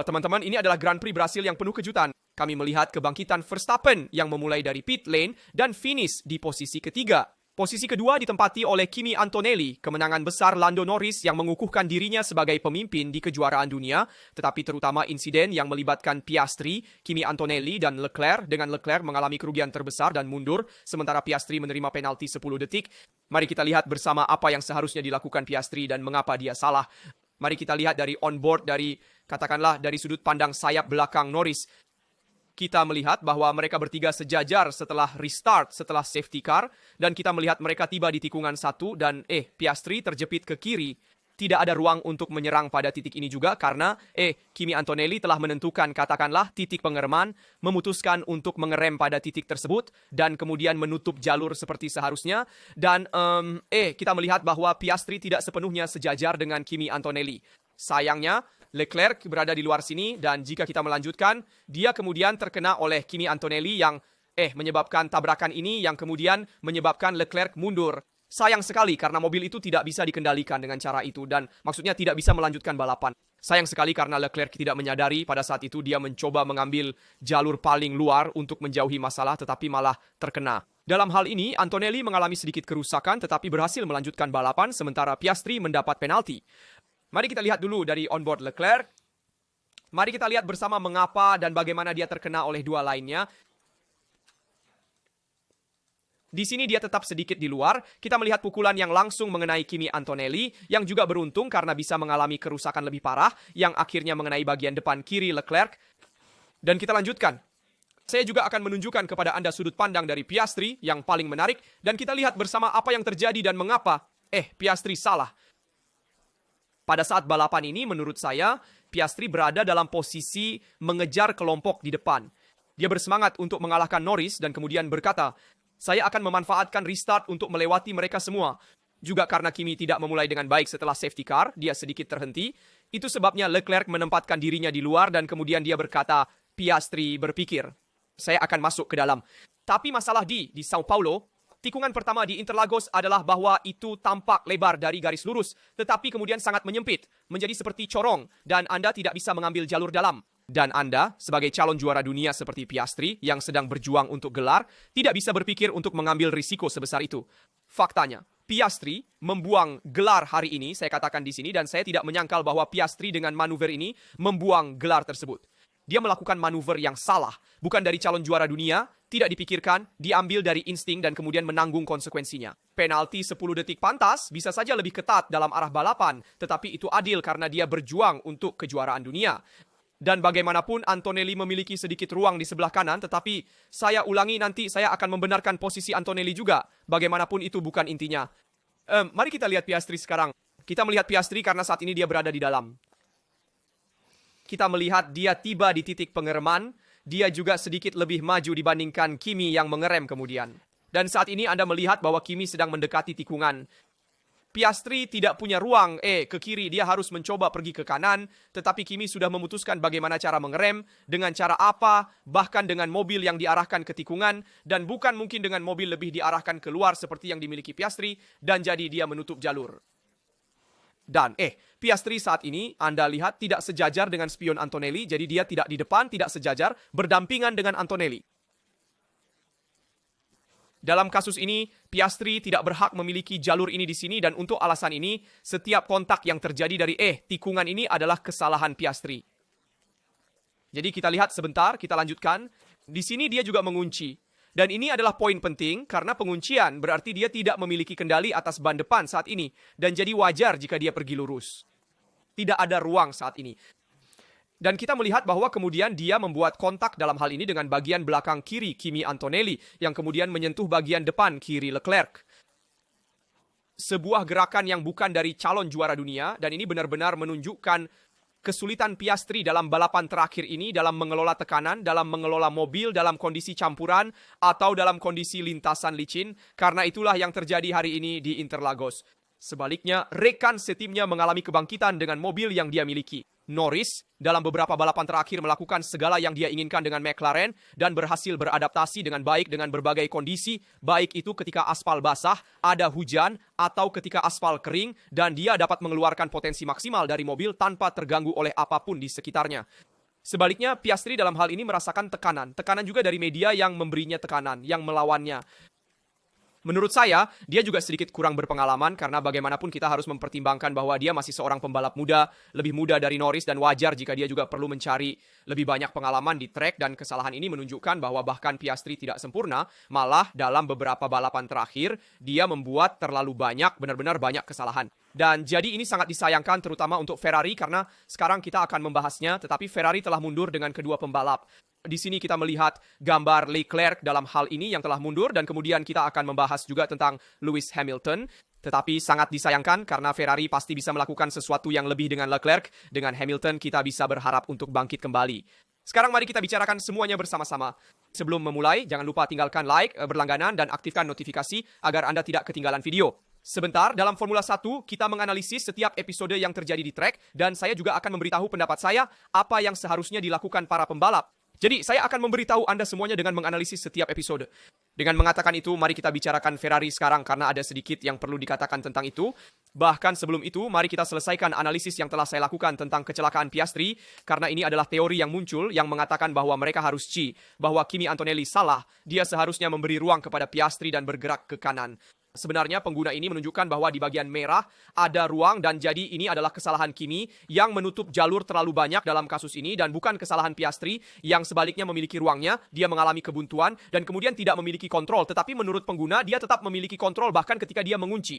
Teman-teman, ini adalah Grand Prix Brasil yang penuh kejutan. Kami melihat kebangkitan Verstappen yang memulai dari pit lane dan finish di posisi ketiga. Posisi kedua ditempati oleh Kimi Antonelli, kemenangan besar Lando Norris yang mengukuhkan dirinya sebagai pemimpin di kejuaraan dunia, tetapi terutama insiden yang melibatkan Piastri, Kimi Antonelli, dan Leclerc, dengan Leclerc mengalami kerugian terbesar dan mundur, sementara Piastri menerima penalti 10 detik. Mari kita lihat bersama apa yang seharusnya dilakukan Piastri dan mengapa dia salah. Mari kita lihat dari onboard, katakanlah dari sudut pandang sayap belakang Norris. Kita melihat bahwa mereka bertiga sejajar setelah restart, setelah safety car, dan kita melihat mereka tiba di tikungan 1 dan Piastri terjepit ke kiri. Tidak ada ruang untuk menyerang pada titik ini juga karena Kimi Antonelli telah menentukan katakanlah titik pengereman, memutuskan untuk mengerem pada titik tersebut dan kemudian menutup jalur seperti seharusnya. Dan kita melihat bahwa Piastri tidak sepenuhnya sejajar dengan Kimi Antonelli. Sayangnya, Leclerc berada di luar sini dan jika kita melanjutkan, dia kemudian terkena oleh Kimi Antonelli yang menyebabkan tabrakan ini yang kemudian menyebabkan Leclerc mundur. Sayang sekali karena mobil itu tidak bisa dikendalikan dengan cara itu dan maksudnya tidak bisa melanjutkan balapan. Sayang sekali karena Leclerc tidak menyadari pada saat itu dia mencoba mengambil jalur paling luar untuk menjauhi masalah tetapi malah terkena. Dalam hal ini, Antonelli mengalami sedikit kerusakan tetapi berhasil melanjutkan balapan sementara Piastri mendapat penalti. Mari kita lihat dulu dari onboard Leclerc. Mari kita lihat bersama mengapa dan bagaimana dia terkena oleh dua lainnya. Di sini dia tetap sedikit di luar. Kita melihat pukulan yang langsung mengenai Kimi Antonelli yang juga beruntung karena bisa mengalami kerusakan lebih parah yang akhirnya mengenai bagian depan kiri Leclerc. Dan kita lanjutkan. Saya juga akan menunjukkan kepada Anda sudut pandang dari Piastri yang paling menarik dan kita lihat bersama apa yang terjadi dan mengapa Piastri salah. Pada saat balapan ini menurut saya Piastri berada dalam posisi mengejar kelompok di depan. Dia bersemangat untuk mengalahkan Norris dan kemudian berkata, saya akan memanfaatkan restart untuk melewati mereka semua. Juga karena Kimi tidak memulai dengan baik setelah safety car, dia sedikit terhenti. Itu sebabnya Leclerc menempatkan dirinya di luar dan kemudian dia berkata, Piastri berpikir, saya akan masuk ke dalam. Tapi masalah di Sao Paulo, tikungan pertama di Interlagos adalah bahwa itu tampak lebar dari garis lurus, tetapi kemudian sangat menyempit, menjadi seperti corong, dan Anda tidak bisa mengambil jalur dalam. Dan Anda, sebagai calon juara dunia seperti Piastri yang sedang berjuang untuk gelar, tidak bisa berpikir untuk mengambil risiko sebesar itu. Faktanya, Piastri membuang gelar hari ini, saya katakan di sini, dan saya tidak menyangkal bahwa Piastri dengan manuver ini membuang gelar tersebut. Dia melakukan manuver yang salah, bukan dari calon juara dunia, tidak dipikirkan, diambil dari insting dan kemudian menanggung konsekuensinya. Penalti 10 detik pantas bisa saja lebih ketat dalam arah balapan, tetapi itu adil karena dia berjuang untuk kejuaraan dunia. Dan bagaimanapun Antonelli memiliki sedikit ruang di sebelah kanan, tetapi saya ulangi nanti saya akan membenarkan posisi Antonelli juga. Bagaimanapun itu bukan intinya. Mari kita lihat Piastri sekarang. Kita melihat Piastri karena saat ini dia berada di dalam. Kita melihat dia tiba di titik pengereman. Dia juga sedikit lebih maju dibandingkan Kimi yang mengerem kemudian. Dan saat ini Anda melihat bahwa Kimi sedang mendekati tikungan. Piastri tidak punya ruang ke kiri, dia harus mencoba pergi ke kanan, tetapi Kimi sudah memutuskan bagaimana cara mengerem, dengan cara apa, bahkan dengan mobil yang diarahkan ke tikungan, dan bukan mungkin dengan mobil lebih diarahkan keluar seperti yang dimiliki Piastri, dan jadi dia menutup jalur. Dan Piastri saat ini, Anda lihat tidak sejajar dengan spion Antonelli, jadi dia tidak di depan, tidak sejajar, berdampingan dengan Antonelli. Dalam kasus ini, Piastri tidak berhak memiliki jalur ini di sini dan untuk alasan ini, setiap kontak yang terjadi dari tikungan ini adalah kesalahan Piastri. Jadi kita lihat sebentar, kita lanjutkan. Di sini dia juga mengunci. Dan ini adalah poin penting karena penguncian berarti dia tidak memiliki kendali atas ban depan saat ini. Dan jadi wajar jika dia pergi lurus. Tidak ada ruang saat ini. Dan kita melihat bahwa kemudian dia membuat kontak dalam hal ini dengan bagian belakang kiri Kimi Antonelli yang kemudian menyentuh bagian depan kiri Leclerc. Sebuah gerakan yang bukan dari calon juara dunia dan ini benar-benar menunjukkan kesulitan Piastri dalam balapan terakhir ini dalam mengelola tekanan, dalam mengelola mobil dalam kondisi campuran atau dalam kondisi lintasan licin karena itulah yang terjadi hari ini di Interlagos. Sebaliknya, rekan setimnya mengalami kebangkitan dengan mobil yang dia miliki. Norris dalam beberapa balapan terakhir melakukan segala yang dia inginkan dengan McLaren dan berhasil beradaptasi dengan baik dengan berbagai kondisi, baik itu ketika aspal basah, ada hujan, atau ketika aspal kering, dan dia dapat mengeluarkan potensi maksimal dari mobil tanpa terganggu oleh apapun di sekitarnya. Sebaliknya, Piastri dalam hal ini merasakan tekanan. Tekanan juga dari media yang memberinya tekanan, yang melawannya. Menurut saya, dia juga sedikit kurang berpengalaman karena bagaimanapun kita harus mempertimbangkan bahwa dia masih seorang pembalap muda, lebih muda dari Norris dan wajar jika dia juga perlu mencari lebih banyak pengalaman di track dan kesalahan ini menunjukkan bahwa bahkan Piastri tidak sempurna, malah dalam beberapa balapan terakhir dia membuat terlalu banyak, benar-benar banyak kesalahan. Dan jadi ini sangat disayangkan terutama untuk Ferrari karena sekarang kita akan membahasnya, tetapi Ferrari telah mundur dengan kedua pembalap. Di sini kita melihat gambar Leclerc dalam hal ini yang telah mundur dan kemudian kita akan membahas juga tentang Lewis Hamilton. Tetapi sangat disayangkan karena Ferrari pasti bisa melakukan sesuatu yang lebih dengan Leclerc. Dengan Hamilton kita bisa berharap untuk bangkit kembali. Sekarang mari kita bicarakan semuanya bersama-sama. Sebelum memulai, jangan lupa tinggalkan like, berlangganan, dan aktifkan notifikasi agar Anda tidak ketinggalan video. Sebentar, dalam Formula 1, kita menganalisis setiap episode yang terjadi di track dan saya juga akan memberitahu pendapat saya apa yang seharusnya dilakukan para pembalap. Jadi, saya akan memberitahu Anda semuanya dengan menganalisis setiap episode. Dengan mengatakan itu, mari kita bicarakan Ferrari sekarang karena ada sedikit yang perlu dikatakan tentang itu. Bahkan sebelum itu, mari kita selesaikan analisis yang telah saya lakukan tentang kecelakaan Piastri karena ini adalah teori yang muncul yang mengatakan bahwa mereka harus bahwa Kimi Antonelli salah. Dia seharusnya memberi ruang kepada Piastri dan bergerak ke kanan. Sebenarnya pengguna ini menunjukkan bahwa di bagian merah ada ruang dan jadi ini adalah kesalahan Kimi yang menutup jalur terlalu banyak dalam kasus ini dan bukan kesalahan Piastri yang sebaliknya memiliki ruangnya, dia mengalami kebuntuan dan kemudian tidak memiliki kontrol. Tetapi menurut pengguna dia tetap memiliki kontrol bahkan ketika dia mengunci.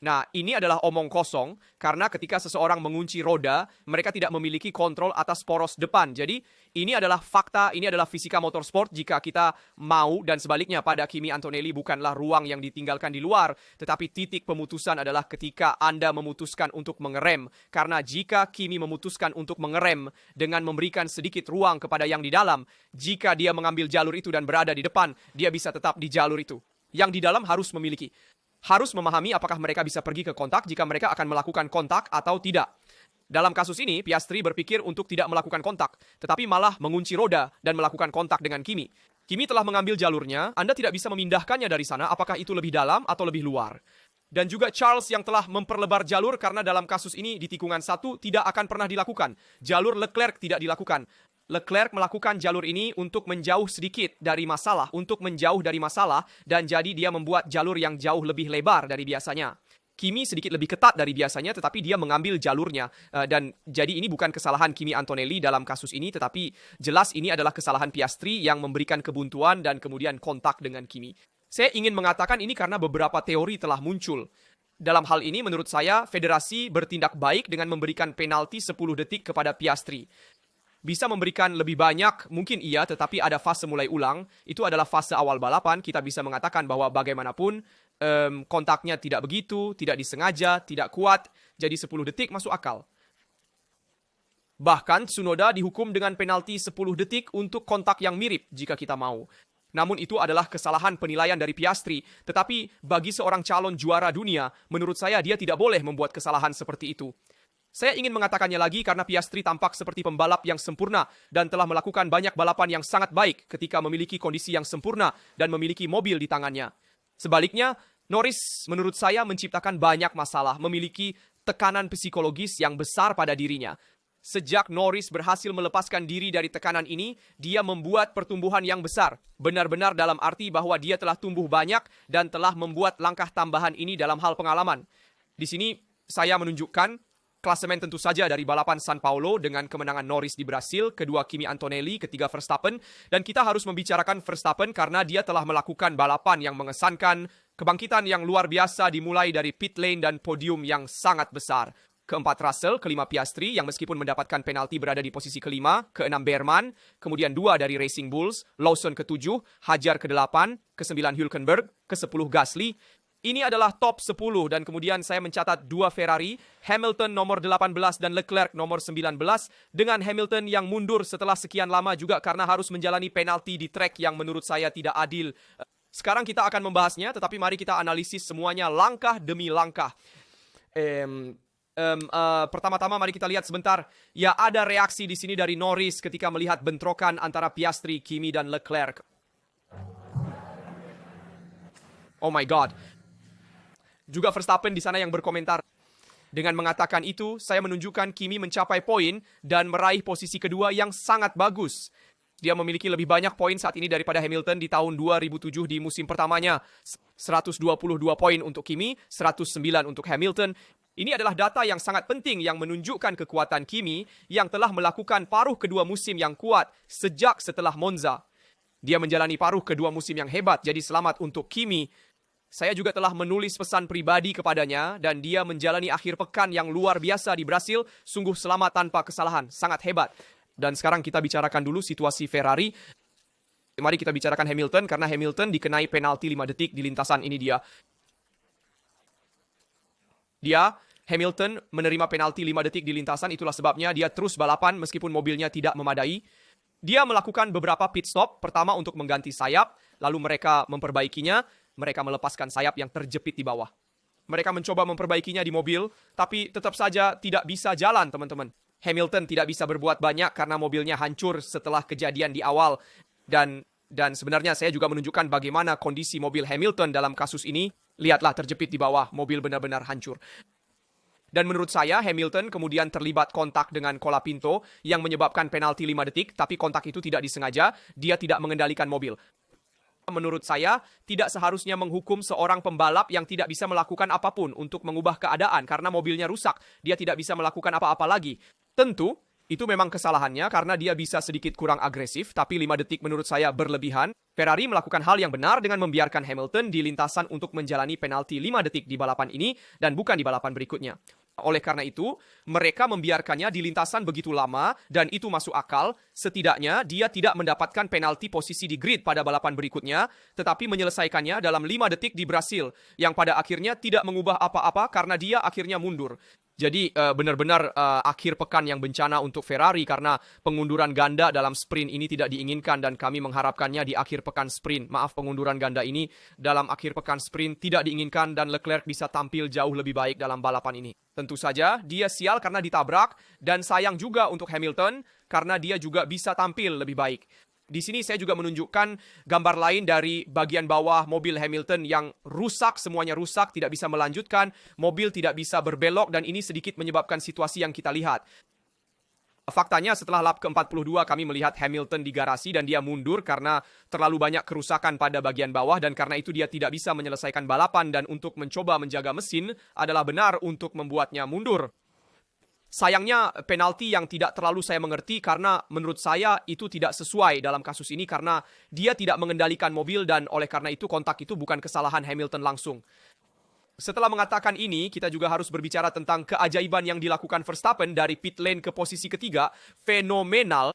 Nah, ini adalah omong kosong karena ketika seseorang mengunci roda, mereka tidak memiliki kontrol atas poros depan. Jadi, ini adalah fakta, ini adalah fisika motorsport jika kita mau dan sebaliknya pada Kimi Antonelli bukanlah ruang yang ditinggalkan di luar, tetapi titik pemutusan adalah ketika Anda memutuskan untuk mengerem. Karena jika Kimi memutuskan untuk mengerem dengan memberikan sedikit ruang kepada yang di dalam, jika dia mengambil jalur itu dan berada di depan, dia bisa tetap di jalur itu. Yang di dalam harus memahami apakah mereka bisa pergi ke kontak jika mereka akan melakukan kontak atau tidak. Dalam kasus ini, Piastri berpikir untuk tidak melakukan kontak, tetapi malah mengunci roda dan melakukan kontak dengan Kimi. Kimi telah mengambil jalurnya, Anda tidak bisa memindahkannya dari sana apakah itu lebih dalam atau lebih luar. Dan juga Charles yang telah memperlebar jalur karena dalam kasus ini di tikungan 1 tidak akan pernah dilakukan. Jalur Leclerc tidak dilakukan. Leclerc melakukan jalur ini untuk menjauh sedikit dari masalah, dan jadi dia membuat jalur yang jauh lebih lebar dari biasanya. Kimi sedikit lebih ketat dari biasanya, tetapi dia mengambil jalurnya. Dan jadi ini bukan kesalahan Kimi Antonelli dalam kasus ini, tetapi jelas ini adalah kesalahan Piastri yang memberikan kebuntuan dan kemudian kontak dengan Kimi. Saya ingin mengatakan ini karena beberapa teori telah muncul. Dalam hal ini menurut saya, federasi bertindak baik dengan memberikan penalti 10 detik kepada Piastri. Bisa memberikan lebih banyak, mungkin iya, tetapi ada fase mulai ulang. Itu adalah fase awal balapan. Kita bisa mengatakan bahwa bagaimanapun kontaknya tidak begitu, tidak disengaja, tidak kuat. Jadi 10 detik masuk akal. Bahkan Tsunoda dihukum dengan penalti 10 detik untuk kontak yang mirip jika kita mau. Namun itu adalah kesalahan penilaian dari Piastri. Tetapi bagi seorang calon juara dunia, menurut saya dia tidak boleh membuat kesalahan seperti itu. Saya ingin mengatakannya lagi karena Piastri tampak seperti pembalap yang sempurna dan telah melakukan banyak balapan yang sangat baik ketika memiliki kondisi yang sempurna dan memiliki mobil di tangannya. Sebaliknya, Norris menurut saya menciptakan banyak masalah, memiliki tekanan psikologis yang besar pada dirinya. Sejak Norris berhasil melepaskan diri dari tekanan ini, dia membuat pertumbuhan yang besar. Benar-benar dalam arti bahwa dia telah tumbuh banyak dan telah membuat langkah tambahan ini dalam hal pengalaman. Di sini saya menunjukkan klasemen tentu saja dari balapan San Paulo dengan kemenangan Norris di Brasil, kedua Kimi Antonelli, ketiga Verstappen. Dan kita harus membicarakan Verstappen karena dia telah melakukan balapan yang mengesankan, kebangkitan yang luar biasa dimulai dari pit lane dan podium yang sangat besar. Keempat Russell, kelima Piastri yang meskipun mendapatkan penalti berada di posisi kelima, keenam Behrman, kemudian 2 dari Racing Bulls, Lawson ke-7, Hajar ke-8, ke-9 Hülkenberg, ke-10 Gasly. Ini adalah top 10 dan kemudian saya mencatat 2 Ferrari, Hamilton nomor 18 dan Leclerc nomor 19 dengan Hamilton yang mundur setelah sekian lama juga karena harus menjalani penalti di track yang menurut saya tidak adil. Sekarang kita akan membahasnya tetapi mari kita analisis semuanya langkah demi langkah. Pertama-tama mari kita lihat sebentar. Ya, ada reaksi di sini dari Norris ketika melihat bentrokan antara Piastri, Kimi, dan Leclerc. Oh my God. Juga Verstappen di sana yang berkomentar. Dengan mengatakan itu, saya menunjukkan Kimi mencapai poin dan meraih posisi kedua yang sangat bagus. Dia memiliki lebih banyak poin saat ini daripada Hamilton di tahun 2007 di musim pertamanya. 122 poin untuk Kimi, 109 untuk Hamilton. Ini adalah data yang sangat penting yang menunjukkan kekuatan Kimi yang telah melakukan paruh kedua musim yang kuat sejak setelah Monza. Dia menjalani paruh kedua musim yang hebat, jadi selamat untuk Kimi. Saya juga telah menulis pesan pribadi kepadanya dan dia menjalani akhir pekan yang luar biasa di Brasil. Sungguh selamat tanpa kesalahan, sangat hebat. Dan sekarang kita bicarakan dulu situasi Ferrari. Mari kita bicarakan Hamilton karena Hamilton dikenai penalti 5 detik di lintasan ini dia. Hamilton menerima penalti 5 detik di lintasan, itulah sebabnya dia terus balapan meskipun mobilnya tidak memadai. Dia melakukan beberapa pit stop, pertama untuk mengganti sayap, lalu mereka memperbaikinya. Mereka melepaskan sayap yang terjepit di bawah. Mereka mencoba memperbaikinya di mobil, tapi tetap saja tidak bisa jalan, teman-teman. Hamilton tidak bisa berbuat banyak karena mobilnya hancur setelah kejadian di awal. Dan sebenarnya saya juga menunjukkan bagaimana kondisi mobil Hamilton dalam kasus ini. Lihatlah terjepit di bawah, mobil benar-benar hancur. Dan menurut saya, Hamilton kemudian terlibat kontak dengan Colapinto yang menyebabkan penalti 5 detik, tapi kontak itu tidak disengaja, dia tidak mengendalikan mobil. Menurut saya, tidak seharusnya menghukum seorang pembalap yang tidak bisa melakukan apapun untuk mengubah keadaan karena mobilnya rusak. Dia tidak bisa melakukan apa-apa lagi. Tentu, itu memang kesalahannya karena dia bisa sedikit kurang agresif, tapi 5 detik menurut saya berlebihan. Ferrari melakukan hal yang benar dengan membiarkan Hamilton di lintasan untuk menjalani penalti 5 detik di balapan ini dan bukan di balapan berikutnya. Oleh karena itu, mereka membiarkannya di lintasan begitu lama dan itu masuk akal. Setidaknya dia tidak mendapatkan penalti posisi di grid pada balapan berikutnya, tetapi menyelesaikannya dalam 5 detik di Brasil, yang pada akhirnya tidak mengubah apa-apa karena dia akhirnya mundur. Jadi benar-benar akhir pekan yang bencana untuk Ferrari karena pengunduran ganda dalam sprint ini tidak diinginkan dan kami mengharapkannya di akhir pekan sprint. Maaf, pengunduran ganda ini dalam akhir pekan sprint tidak diinginkan dan Leclerc bisa tampil jauh lebih baik dalam balapan ini. Tentu saja dia sial karena ditabrak dan sayang juga untuk Hamilton karena dia juga bisa tampil lebih baik. Di sini saya juga menunjukkan gambar lain dari bagian bawah mobil Hamilton yang rusak, semuanya rusak, tidak bisa melanjutkan, mobil tidak bisa berbelok dan ini sedikit menyebabkan situasi yang kita lihat. Faktanya setelah lap ke-42 kami melihat Hamilton di garasi dan dia mundur karena terlalu banyak kerusakan pada bagian bawah dan karena itu dia tidak bisa menyelesaikan balapan dan untuk mencoba menjaga mesin adalah benar untuk membuatnya mundur. Sayangnya penalti yang tidak terlalu saya mengerti karena menurut saya itu tidak sesuai dalam kasus ini karena dia tidak mengendalikan mobil dan oleh karena itu kontak itu bukan kesalahan Hamilton langsung. Setelah mengatakan ini, kita juga harus berbicara tentang keajaiban yang dilakukan Verstappen dari pit lane ke posisi ketiga. Fenomenal.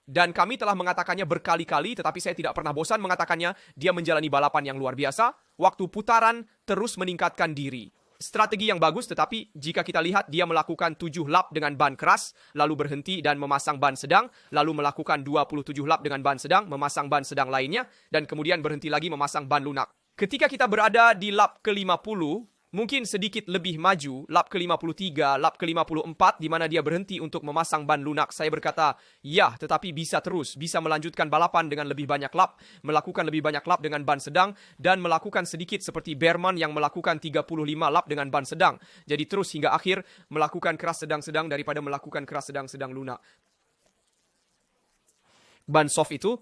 Dan kami telah mengatakannya berkali-kali, tetapi saya tidak pernah bosan mengatakannya. Dia menjalani balapan yang luar biasa. Waktu putaran terus meningkatkan diri. Strategi yang bagus, tetapi jika kita lihat dia melakukan 7 lap dengan ban keras, lalu berhenti dan memasang ban sedang, lalu melakukan 27 lap dengan ban sedang, memasang ban sedang lainnya, dan kemudian berhenti lagi memasang ban lunak. Ketika kita berada di lap ke-50, mungkin sedikit lebih maju, lap ke-53, lap ke-54, di mana dia berhenti untuk memasang ban lunak. Saya berkata, ya, tetapi bisa terus, bisa melanjutkan balapan dengan lebih banyak lap, melakukan lebih banyak lap dengan ban sedang, dan melakukan sedikit seperti Behrman yang melakukan 35 lap dengan ban sedang. Jadi terus hingga akhir, melakukan keras sedang-sedang daripada melakukan keras sedang-sedang lunak. Ban soft itu,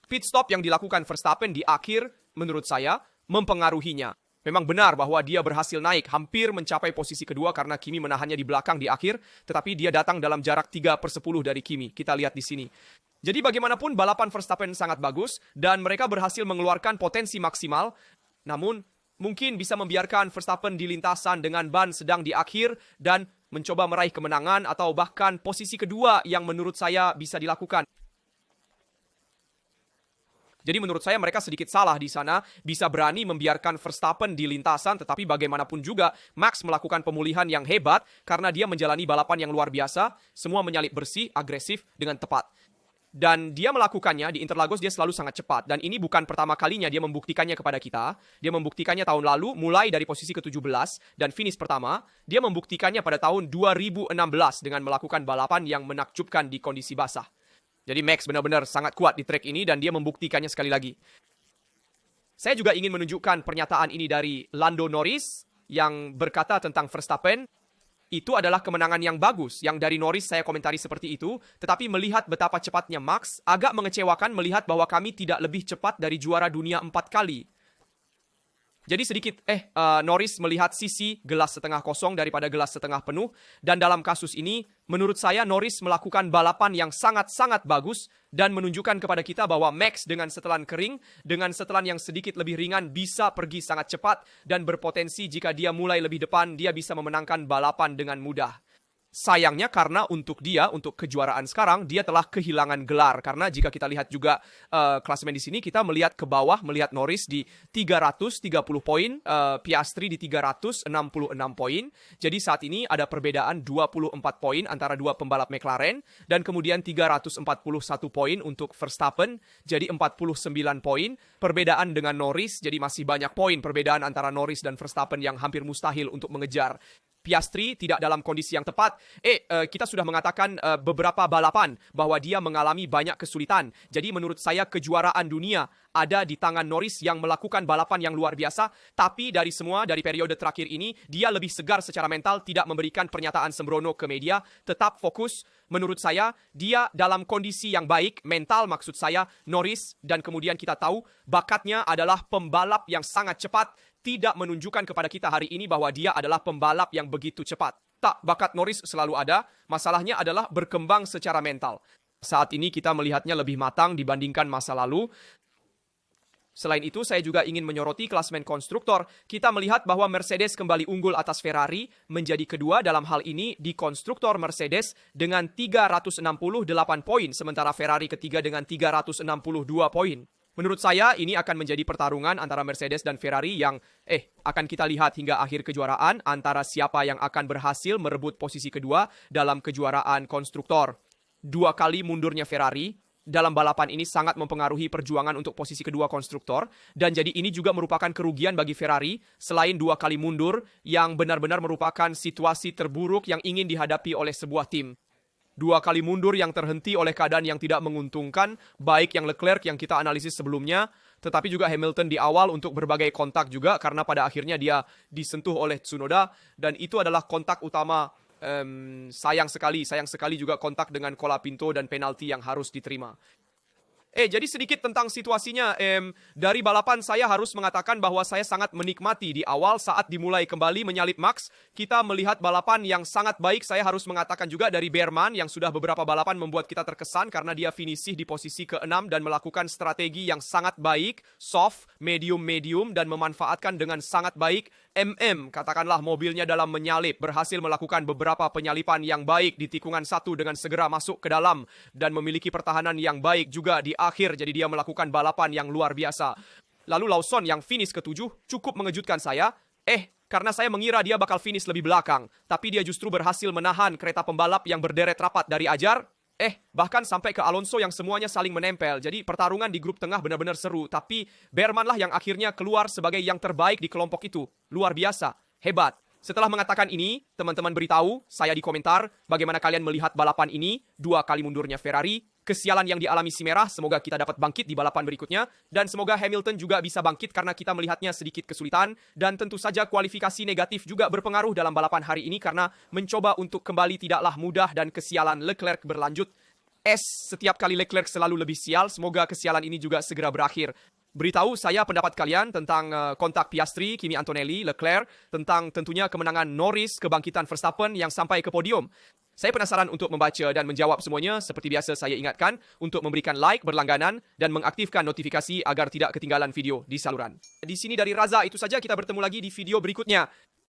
pit stop yang dilakukan Verstappen di akhir, menurut saya, mempengaruhinya. Memang benar bahwa dia berhasil naik, hampir mencapai posisi kedua karena Kimi menahannya di belakang di akhir, tetapi dia datang dalam jarak 3/10 dari Kimi. Kita lihat di sini. Jadi bagaimanapun balapan Verstappen sangat bagus dan mereka berhasil mengeluarkan potensi maksimal, namun mungkin bisa membiarkan Verstappen di lintasan dengan ban sedang di akhir dan mencoba meraih kemenangan atau bahkan posisi kedua yang menurut saya bisa dilakukan. Jadi menurut saya mereka sedikit salah di sana, bisa berani membiarkan Verstappen di lintasan, tetapi bagaimanapun juga Max melakukan pemulihan yang hebat karena dia menjalani balapan yang luar biasa, semua menyalip bersih, agresif, dengan tepat. Dan dia melakukannya di Interlagos, dia selalu sangat cepat. Dan ini bukan pertama kalinya dia membuktikannya kepada kita. Dia membuktikannya tahun lalu, mulai dari posisi ke-17 dan finish pertama. Dia membuktikannya pada tahun 2016 dengan melakukan balapan yang menakjubkan di kondisi basah. Jadi Max benar-benar sangat kuat di trek ini dan dia membuktikannya sekali lagi. Saya juga ingin menunjukkan pernyataan ini dari Lando Norris yang berkata tentang Verstappen. Itu adalah kemenangan yang bagus. Yang dari Norris saya komentari seperti itu. Tetapi melihat betapa cepatnya Max, agak mengecewakan melihat bahwa kami tidak lebih cepat dari juara dunia 4 kali. Jadi sedikit, Norris melihat sisi gelas setengah kosong daripada gelas setengah penuh. Dan dalam kasus ini, menurut saya Norris melakukan balapan yang sangat-sangat bagus dan menunjukkan kepada kita bahwa Max dengan setelan kering, dengan setelan yang sedikit lebih ringan bisa pergi sangat cepat dan berpotensi jika dia mulai lebih depan, dia bisa memenangkan balapan dengan mudah. Sayangnya karena untuk kejuaraan sekarang, dia telah kehilangan gelar. Karena jika kita lihat juga klasemen di sini, kita melihat ke bawah, melihat Norris di 330 poin, Piastri di 366 poin. Jadi saat ini ada perbedaan 24 poin antara dua pembalap McLaren. Dan kemudian 341 poin untuk Verstappen, jadi 49 poin. Perbedaan dengan Norris, jadi masih banyak poin perbedaan antara Norris dan Verstappen yang hampir mustahil untuk mengejar. Piastri tidak dalam kondisi yang tepat. Kita sudah mengatakan beberapa balapan bahwa dia mengalami banyak kesulitan. Jadi menurut saya kejuaraan dunia ada di tangan Norris yang melakukan balapan yang luar biasa. Tapi dari periode terakhir ini, dia lebih segar secara mental, tidak memberikan pernyataan sembrono ke media, tetap fokus. Menurut saya, dia dalam kondisi yang baik, mental maksud saya, Norris, dan kemudian kita tahu bakatnya adalah pembalap yang sangat cepat, tidak menunjukkan kepada kita hari ini bahwa dia adalah pembalap yang begitu cepat. Tak, bakat Norris selalu ada, masalahnya adalah berkembang secara mental. Saat ini kita melihatnya lebih matang dibandingkan masa lalu. Selain itu, saya juga ingin menyoroti klasemen konstruktor. Kita melihat bahwa Mercedes kembali unggul atas Ferrari, menjadi kedua dalam hal ini di konstruktor Mercedes dengan 368 poin, sementara Ferrari ketiga dengan 362 poin. Menurut saya, ini akan menjadi pertarungan antara Mercedes dan Ferrari yang akan kita lihat hingga akhir kejuaraan antara siapa yang akan berhasil merebut posisi kedua dalam kejuaraan konstruktor. 2 kali mundurnya Ferrari dalam balapan ini sangat mempengaruhi perjuangan untuk posisi kedua konstruktor, dan jadi ini juga merupakan kerugian bagi Ferrari selain 2 kali mundur yang benar-benar merupakan situasi terburuk yang ingin dihadapi oleh sebuah tim. 2 kali mundur yang terhenti oleh keadaan yang tidak menguntungkan, baik yang Leclerc yang kita analisis sebelumnya, tetapi juga Hamilton di awal untuk berbagai kontak juga, karena pada akhirnya dia disentuh oleh Tsunoda, dan itu adalah kontak utama. Sayang sekali juga kontak dengan Colapinto dan penalti yang harus diterima. Jadi sedikit tentang situasinya. Dari balapan saya harus mengatakan bahwa saya sangat menikmati di awal saat dimulai kembali menyalip Max. Kita melihat balapan yang sangat baik. Saya harus mengatakan juga dari Behrman yang sudah beberapa balapan membuat kita terkesan karena dia finishing di posisi ke-6 dan melakukan strategi yang sangat baik, soft, medium, dan memanfaatkan dengan sangat baik katakanlah mobilnya dalam menyalip, berhasil melakukan beberapa penyalipan yang baik di tikungan 1 dengan segera masuk ke dalam dan memiliki pertahanan yang baik juga di akhir, jadi dia melakukan balapan yang luar biasa. Lalu Lawson yang finish ke-7 cukup mengejutkan saya. Karena saya mengira dia bakal finish lebih belakang, tapi dia justru berhasil menahan kereta pembalap yang berderet rapat dari Ajar. Bahkan sampai ke Alonso yang semuanya saling menempel. Jadi pertarungan di grup tengah benar-benar seru. Tapi Behrman lah yang akhirnya keluar sebagai yang terbaik di kelompok itu. Luar biasa. Hebat. Setelah mengatakan ini, teman-teman beritahu saya di komentar bagaimana kalian melihat balapan ini. 2 kali mundurnya Ferrari. Kesialan yang dialami si merah, semoga kita dapat bangkit di balapan berikutnya. Dan semoga Hamilton juga bisa bangkit karena kita melihatnya sedikit kesulitan. Dan tentu saja kualifikasi negatif juga berpengaruh dalam balapan hari ini karena mencoba untuk kembali tidaklah mudah dan kesialan Leclerc berlanjut. Setiap kali Leclerc selalu lebih sial, semoga kesialan ini juga segera berakhir. Beritahu saya pendapat kalian tentang kontak Piastri, Kimi Antonelli, Leclerc, tentang tentunya kemenangan Norris, kebangkitan Verstappen yang sampai ke podium. Saya penasaran untuk membaca dan menjawab semuanya. Seperti biasa saya ingatkan untuk memberikan like berlangganan dan mengaktifkan notifikasi agar tidak ketinggalan video di saluran. Di sini dari Raza, itu saja, kita bertemu lagi di video berikutnya.